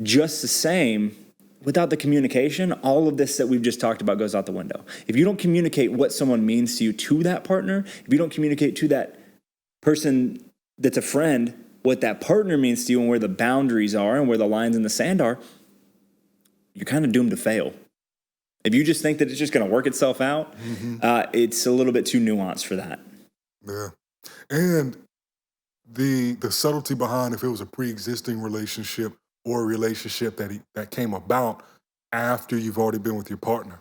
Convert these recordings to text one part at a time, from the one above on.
just the same, without the communication, all of this that we've just talked about goes out the window. If you don't communicate what someone means to you, to that partner, if you don't communicate to that person that's a friend what that partner means to you and where the boundaries are and where the lines in the sand are, you're kind of doomed to fail. If you just think that it's just going to work itself out, it's a little bit too nuanced for that. Yeah. And the subtlety behind if it was a pre-existing relationship or a relationship that came about after you've already been with your partner.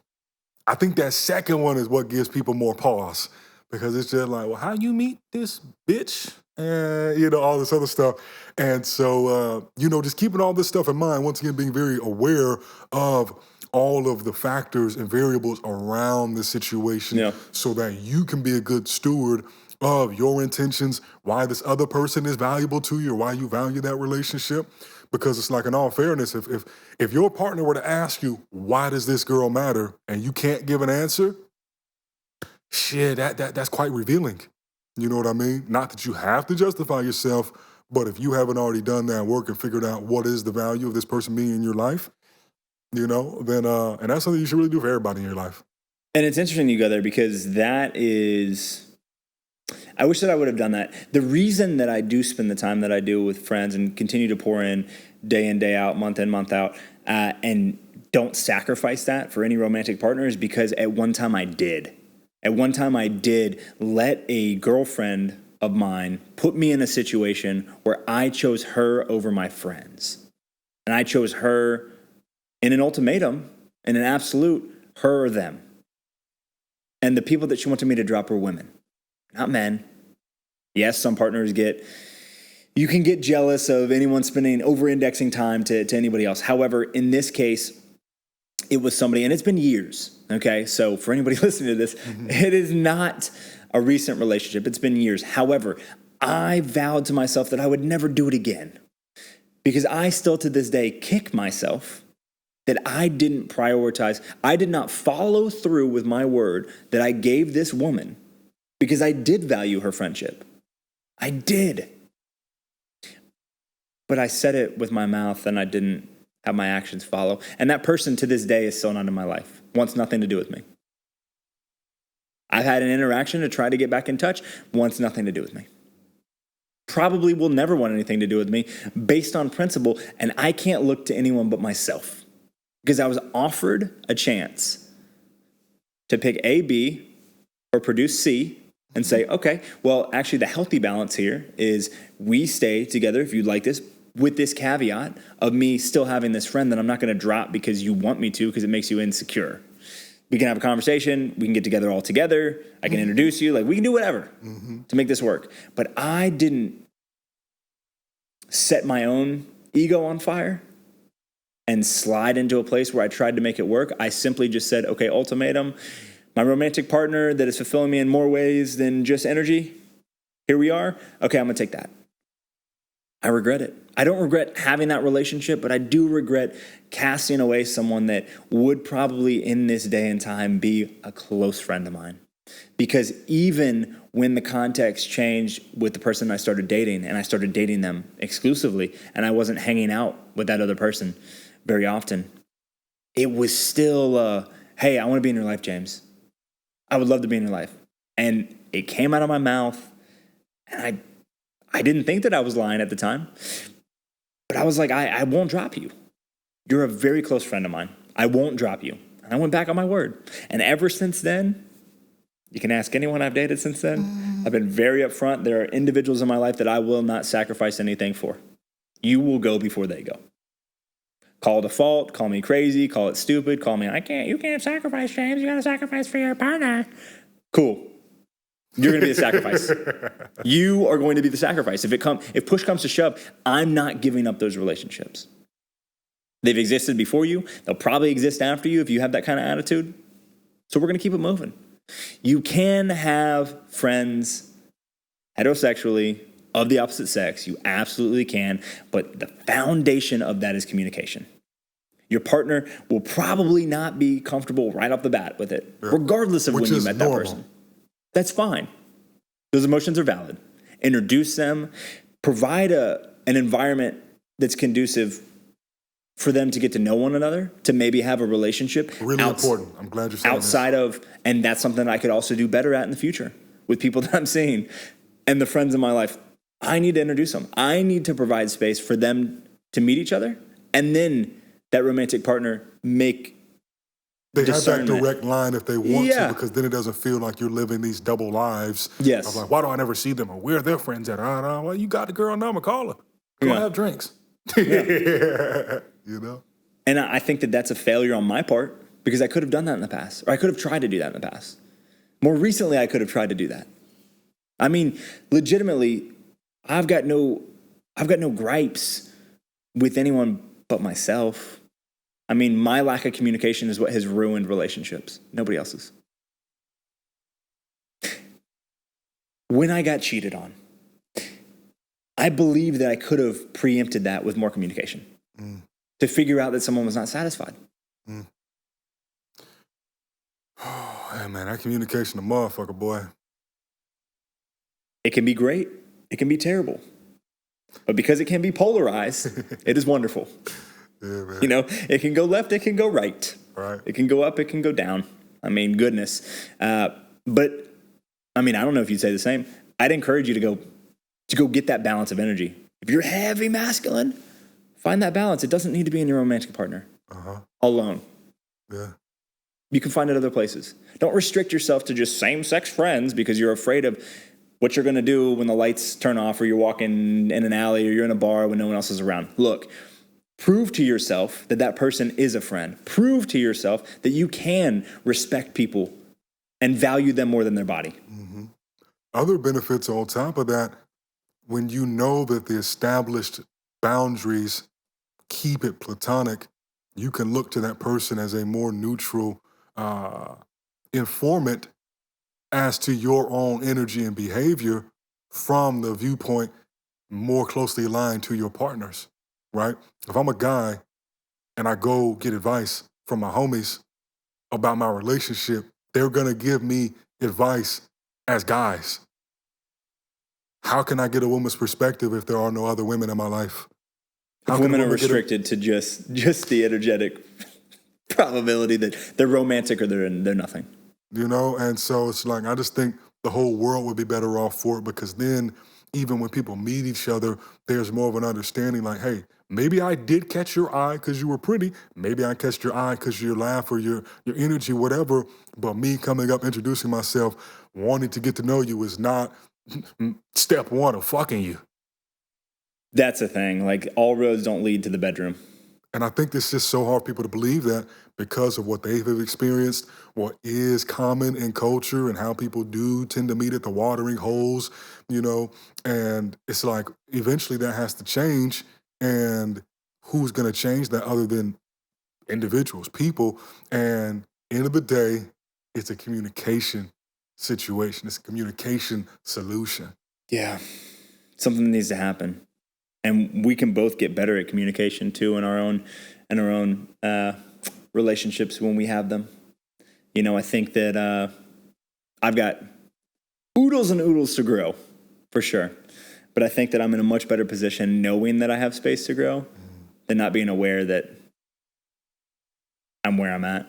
I think that second one is what gives people more pause, because it's just like, well, how you meet this bitch? And, all this other stuff. And so, just keeping all this stuff in mind, once again, being very aware of all of the factors and variables around the situation so that you can be a good steward of your intentions, why this other person is valuable to you, or why you value that relationship. Because it's like, in all fairness, if your partner were to ask you, why does this girl matter, and you can't give an answer, shit, that's quite revealing. You know what I mean? Not that you have to justify yourself, but if you haven't already done that work and figured out what is the value of this person being in your life, then and that's something you should really do for everybody in your life. And it's interesting you go there, because that is, I wish that I would have done that. The reason that I do spend the time that I do with friends and continue to pour in, day out, month in, month out, and don't sacrifice that for any romantic partner is because at one time I did. At one time I did let a girlfriend of mine put me in a situation where I chose her over my friends. And I chose her in an ultimatum, in an absolute, her or them. And the people that she wanted me to drop were women, not men. Yes, some partners you can get jealous of anyone spending over-indexing time to anybody else. However, in this case, it was somebody, and it's been years, okay? So for anybody listening to this, it is not a recent relationship. It's been years. However, I vowed to myself that I would never do it again, because I still to this day kick myself that I didn't prioritize. I did not follow through with my word that I gave this woman, because I did value her friendship. I did. But I said it with my mouth and I didn't have my actions follow. And that person to this day is still not in my life, wants nothing to do with me. I've had an interaction to try to get back in touch, wants nothing to do with me. Probably will never want anything to do with me based on principle, and I can't look to anyone but myself, because I was offered a chance to pick A, B, or produce C, and say, okay, well, actually the healthy balance here is we stay together if you'd like this, with this caveat of me still having this friend that I'm not going to drop because you want me to, because it makes you insecure. We can have a conversation. We can get together all together. I can introduce you. Like, we can do whatever to make this work. But I didn't set my own ego on fire and slide into a place where I tried to make it work. I simply just said, okay, ultimatum. My romantic partner that is fulfilling me in more ways than just energy, here we are. Okay, I'm going to take that. I regret it. I don't regret having that relationship, but I do regret casting away someone that would probably in this day and time be a close friend of mine. Because even when the context changed with the person I started dating, and I started dating them exclusively, and I wasn't hanging out with that other person very often, it was still, hey, I want to be in your life, James. I would love to be in your life. And it came out of my mouth, and I didn't think that I was lying at the time, but I was like, I won't drop you. You're a very close friend of mine. I won't drop you. And I went back on my word. And ever since then, you can ask anyone I've dated since then, I've been very upfront. There are individuals in my life that I will not sacrifice anything for. You will go before they go. Call it a fault, call me crazy, call it stupid, call me, you can't sacrifice, James. You got to sacrifice for your partner. Cool. You're going to be the sacrifice. You are going to be the sacrifice. If push comes to shove, I'm not giving up those relationships. They've existed before you. They'll probably exist after you if you have that kind of attitude. So we're going to keep it moving. You can have friends heterosexually of the opposite sex. You absolutely can. But the foundation of that is communication. Your partner will probably not be comfortable right off the bat with it, regardless of when you met that person. That's fine. Those emotions are valid. Introduce them. Provide an environment that's conducive for them to get to know one another, to maybe have a relationship. Really important. I'm glad you're saying outside of, and that's something I could also do better at in the future with people that I'm seeing and the friends in my life. I need to introduce them. I need to provide space for them to meet each other, and then that romantic partner make They have that discernment. direct line if they want Yeah. to, because then it doesn't feel like you're living these double lives. Yes. Of like, why do I never see them? Or where are their friends at? Well, you got the girl number, call her. Go Yeah. have drinks. You know? And I think that that's a failure on my part because I could have done that in the past, or I could have tried to do that in the past. More recently, I could have tried to do that. I mean, legitimately, I've got no gripes with anyone but myself. I mean, my lack of communication is what has ruined relationships. Nobody else's. When I got cheated on, I believe that I could have preempted that with more communication to figure out that someone was not satisfied. Oh, hey, man, that communication a motherfucker, boy. It can be great. It can be terrible. But because it can be polarized, it is wonderful. Yeah, man. You know, it can go left, it can go right. Right. It can go up, it can go down. I mean, goodness. But, I mean, I don't know if you'd say the same. I'd encourage you to go get that balance of energy. If you're heavy masculine, find that balance. It doesn't need to be in your romantic partner alone. Yeah. You can find it other places. Don't restrict yourself to just same-sex friends because you're afraid of what you're going to do when the lights turn off or you're walking in an alley or you're in a bar when no one else is around. Look, prove to yourself that that person is a friend. Prove to yourself that you can respect people and value them more than their body. Other benefits on top of that, when you know that the established boundaries keep it platonic, you can look to that person as a more neutral informant as to your own energy and behavior from the viewpoint more closely aligned to your partners, right? If I'm a guy and I go get advice from my homies about my relationship, they're gonna give me advice as guys. How can I get a woman's perspective if there are no other women in my life? How If can a women are woman get a- restricted to just the energetic probability that they're romantic or they're nothing. You know, and so it's like, I just think the whole world would be better off for it, because then even when people meet each other, there's more of an understanding like, hey, maybe I did catch your eye because you were pretty. Maybe I catched your eye because your laugh or your energy, whatever. But me coming up, introducing myself, wanting to get to know you is not step one of fucking you. That's the thing. Like, all roads don't lead to the bedroom. And I think it's just so hard for people to believe that because of what they've experienced, what is common in culture and how people do tend to meet at the watering holes, you know, and it's like eventually that has to change. And who's going to change that other than individuals, people? And end of the day, it's a communication situation. It's a communication solution. Yeah. Something needs to happen. And we can both get better at communication too in our own relationships when we have them. You know, I think that I've got oodles and oodles to grow, for sure. But I think that I'm in a much better position knowing that I have space to grow than not being aware that I'm where I'm at.